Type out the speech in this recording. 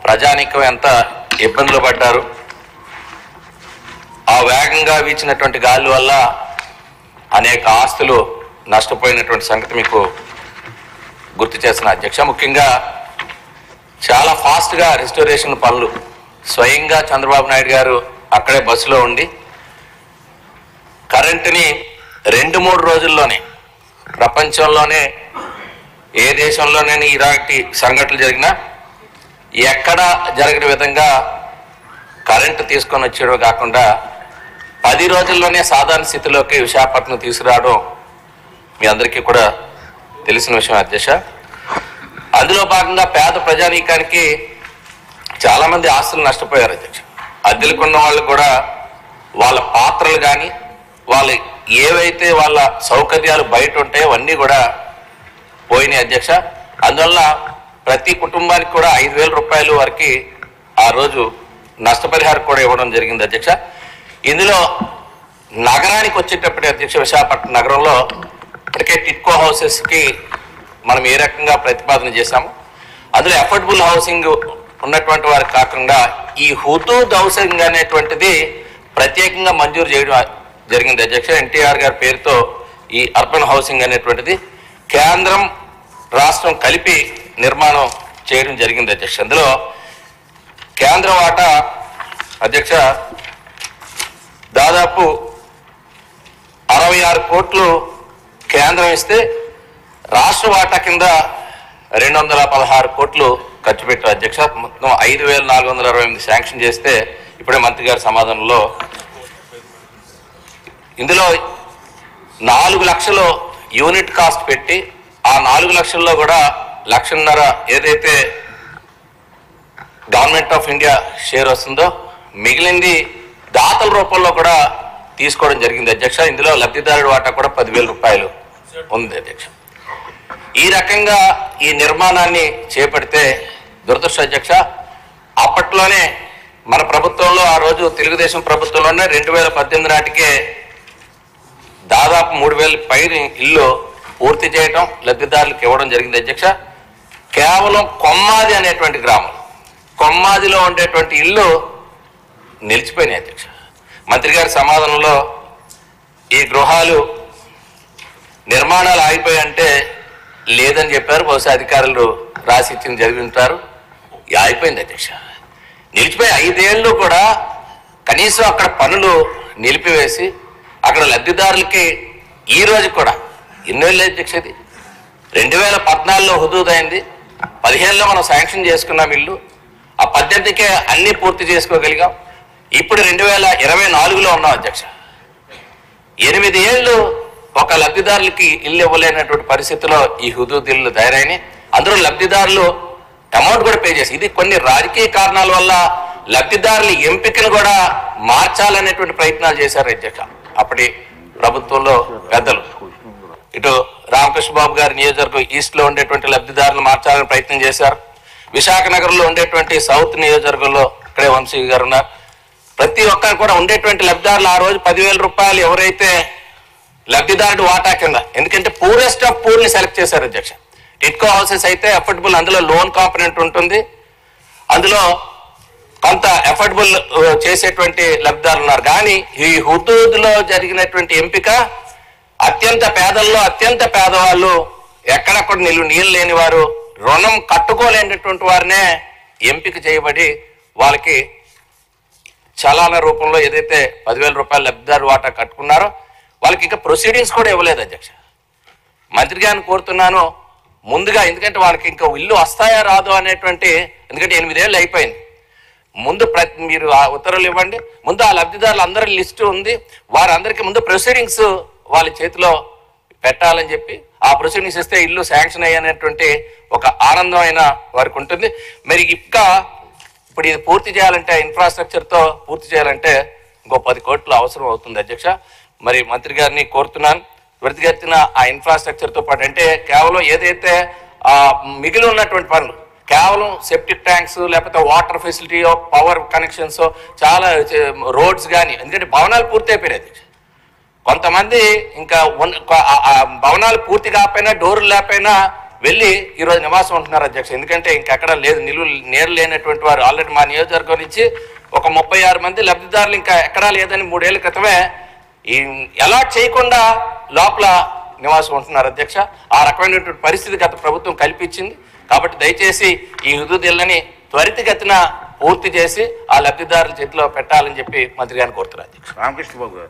ప్రజానీకం ఎంత ఇబ్బందులు పడ్డారు, ఆ వేగంగా వీచినటువంటి గాలి వల్ల అనేక ఆస్తులు నష్టపోయినటువంటి సంగతి మీకు గుర్తు చేస్తున్న అధ్యక్ష. ముఖ్యంగా చాలా ఫాస్ట్గా రెస్టోరేషన్ పనులు స్వయంగా చంద్రబాబు నాయుడు గారు అక్కడే బస్సులో ఉండి కరెంటుని 2-3 రోజుల్లోనే, ప్రపంచంలోనే ఏ దేశంలోనే ఇలాంటి సంఘటనలు జరిగినా ఎక్కడ జరగని విధంగా కరెంటు తీసుకొని వచ్చేయడం కాకుండా 10 రోజుల్లోనే సాధారణ స్థితిలోకి విశాఖపట్నం తీసుకురావడం మీ అందరికీ కూడా తెలిసిన విషయం అధ్యక్ష. అందులో భాగంగా పేద ప్రజానీకానికి చాలామంది ఆస్తులు నష్టపోయారు అధ్యక్ష. అద్దెలుకున్న వాళ్ళు కూడా వాళ్ళ పాత్రలు కానీ వాళ్ళు ఏవైతే వాళ్ళ సౌకర్యాలు బయట ఉంటాయో అవన్నీ కూడా పోయినాయి అధ్యక్ష. అందువల్ల ప్రతి కుటుంబానికి కూడా 5,000 రూపాయలు వరకు ఆ రోజు నష్టపరిహారం కూడా ఇవ్వడం జరిగింది అధ్యక్ష. ఇందులో నగరానికి వచ్చేటప్పటి అధ్యక్ష, విశాఖపట్నం నగరంలో ఇప్పటికే టిట్కో హౌసెస్కి మనం ఏ రకంగా ప్రతిపాదన చేశాము, అందులో అఫోర్డబుల్ హౌసింగ్ ఉన్నటువంటి వారు కాకుండా ఈ హుదూద్ హౌసింగ్ అనేటువంటిది ప్రత్యేకంగా మంజూరు చేయడం జరిగింది అధ్యక్ష. ఎన్టీఆర్ గారి పేరుతో ఈ అర్బన్ హౌసింగ్ అనేటువంటిది కేంద్రం రాష్ట్రం కలిపి నిర్మాణం చేయడం జరిగింది అధ్యక్ష. అందులో కేంద్ర వాటా అధ్యక్ష దాదాపు 66 కోట్లు కేంద్రం ఇస్తే రాష్ట్ర వాటా కింద 216 కోట్లు ఖర్చు పెట్టారు అధ్యక్ష. మొత్తం 5,428 శాంక్షన్ చేస్తే ఇప్పుడే మంత్రి గారి సమాధానంలో ఇందులో 4 లక్షలు యూనిట్ కాస్ట్ పెట్టి ఆ 4 లక్షల్లో కూడా 1,50,000 ఏదైతే గవర్నమెంట్ ఆఫ్ ఇండియా షేర్ వస్తుందో మిగిలింది దాతల రూపంలో కూడా తీసుకోవడం జరిగింది అధ్యక్ష. ఇందులో లబ్ధిదారుడి వాటా కూడా 10,000 రూపాయలు ఉంది అధ్యక్ష. ఈ రకంగా ఈ నిర్మాణాన్ని చేపడితే దురదృష్ట అధ్యక్ష, అప్పట్లోనే మన ప్రభుత్వంలో ఆ రోజు తెలుగుదేశం ప్రభుత్వంలోనే 2018 నాటికే దాదాపు 3,000 పైన ఇల్లు పూర్తి చేయటం లబ్ధిదారులకు ఇవ్వడం జరిగింది అధ్యక్ష. కేవలం కొమ్మాది అనేటువంటి గ్రామం, కొమ్మాదిలో ఉండేటువంటి ఇల్లు నిలిచిపోయినాయి అధ్యక్ష. మంత్రి గారి సమాధానంలో ఈ గృహాలు నిర్మాణాలు ఆగిపోయాయంటే లేదని చెప్పారు. బహుశా అధికారులు రాసి ఇచ్చింది జరిగింటారు. అయిపోయింది అధ్యక్ష. నిలిచిపోయి 5 ఏళ్ళు కూడా కనీసం అక్కడ పనులు నిలిపివేసి అక్కడ లబ్ధిదారులకి ఈ రోజు కూడా ఎన్నేళ్ళు అధ్యక్ష, ఇది 2014లో హుదూద్ అయింది, 15లో మనం శాంక్షన్ చేసుకున్నాం ఇల్లు, ఆ 18కే అన్ని పూర్తి చేసుకోగలిగాం. ఇప్పుడు 2024లో ఉన్నాం అధ్యక్ష. 8 ఏళ్ళు ఒక లబ్ధిదారులకి ఇల్లు ఇవ్వలేనటువంటి పరిస్థితిలో ఈ హుదూద్ ఇల్లు తయారైనాయి. అందులో లబ్ధిదారులు అమౌంట్ కూడా పే చేసి, ఇది కొన్ని రాజకీయ కారణాల వల్ల లబ్ధిదారుల ఎంపికను కూడా మార్చాలనేటువంటి ప్రయత్నాలు చేశారు అధ్యక్ష అప్పటి ప్రభుత్వంలో పెద్దలు. ఇటు రామకృష్ణ బాబు గారి నియోజకవర్గం ఈస్ట్లో ఉండేటువంటి లబ్ధిదారులను మార్చాలని ప్రయత్నం చేశారు. విశాఖ నగరంలో ఉండేటువంటి సౌత్ నియోజకవర్గంలో ఇక్కడే వంశీ గారు ఉన్నారు. ప్రతి ఒక్కరు కూడా ఉండేటువంటి లబ్ధిదారులు ఆ రోజు 10,000 రూపాయలు ఎవరైతే లబ్ధిదారుడు వాటా కింద, ఎందుకంటే పూరెస్ట్ ఆఫ్ పూర్ని సెలెక్ట్ చేశారు అధ్యక్ష. టిట్కో హౌసెస్ అయితే అఫోర్డబుల్, అందులో లోన్ కాంపనెంట్ ఉంటుంది, అందులో కొంత అఫోర్డబుల్ చేసేటువంటి లబ్ధిదారులు ఉన్నారు. కానీ ఈ హుదూద్లో జరిగినటువంటి ఎంపిక అత్యంత పేదల్లో అత్యంత పేదవాళ్ళు, ఎక్కడక్కడ నీళ్ళు లేని వారు, రుణం కట్టుకోలేనటువంటి వారినే ఎంపిక చేయబడి వాళ్ళకి చలానా రూపంలో ఏదైతే 10,000 రూపాయలు లబ్ధిదారు వాటా కట్టుకున్నారో వాళ్ళకి ఇంకా ప్రొసీడింగ్స్ కూడా ఇవ్వలేదు అధ్యక్ష. మంత్రి గారిని కోరుతున్నాను ముందుగా, ఎందుకంటే వాళ్ళకి ఇంకా ఇల్లు వస్తాయా రాదు అనేటువంటి, ఎందుకంటే 8 ఏళ్ళు అయిపోయింది, ముందు మీరు ఆ ఉత్తర్వులు ఇవ్వండి, ముందు ఆ లబ్ధిదారులు అందరి లిస్టు ఉంది, వారందరికీ ముందు ప్రొసీడింగ్స్ వాళ్ళ చేతిలో పెట్టాలని చెప్పి ఆ ప్రొసీడింగ్స్ ఇస్తే ఇల్లు శాంక్షన్ అయ్యేటువంటి ఒక ఆనందమైన వారికి ఉంటుంది. మరి ఇంకా ఇప్పుడు ఇది పూర్తి చేయాలంటే ఇన్ఫ్రాస్ట్రక్చర్తో పూర్తి చేయాలంటే ఇంకో 10 కోట్లు అవసరం అవుతుంది అధ్యక్ష. మరి మంత్రి గారిని కోరుతున్నాను, త్వరితగతిన ఆ ఇన్ఫ్రాస్ట్రక్చర్తో పాటు, అంటే కేవలం ఏదైతే మిగిలి ఉన్నటువంటి పనులు, కేవలం సెప్టిక్ ట్యాంక్స్ లేకపోతే వాటర్ ఫెసిలిటీ, పవర్ కనెక్షన్స్, చాలా రోడ్స్ కానీ, ఎందుకంటే భవనాలు పూర్తి అయిపోయినాయి. కొంతమంది ఇంకా భవనాలు పూర్తి కాకపోయినా, డోర్లు లేకపోయినా వెళ్ళి ఈరోజు నివాసం ఉంటున్నారు అధ్యక్ష. ఎందుకంటే ఇంకెక్కడ లేదు, నీరు లేనటువంటి వారు ఆల్రెడీ మా నియోజకవర్గం నుంచి ఒక 36 మంది లబ్ధిదారులు ఇంకా ఎక్కడా లేదని 3 ఏళ్ల క్రితమే ఈ అలాట్ చేయకుండా లోపల నివాసం ఉంటున్నారు అధ్యక్ష. ఆ రకమైనటువంటి పరిస్థితి గత ప్రభుత్వం కల్పించింది. కాబట్టి దయచేసి ఈ హుదూద్ ఇళ్లని త్వరితగతిన పూర్తి చేసి ఆ లబ్ధిదారుల చేతిలో పెట్టాలని చెప్పి మంత్రి గారిని కోరుతున్నారు అధ్యక్ష. రామకృష్ణ బాబు గారు.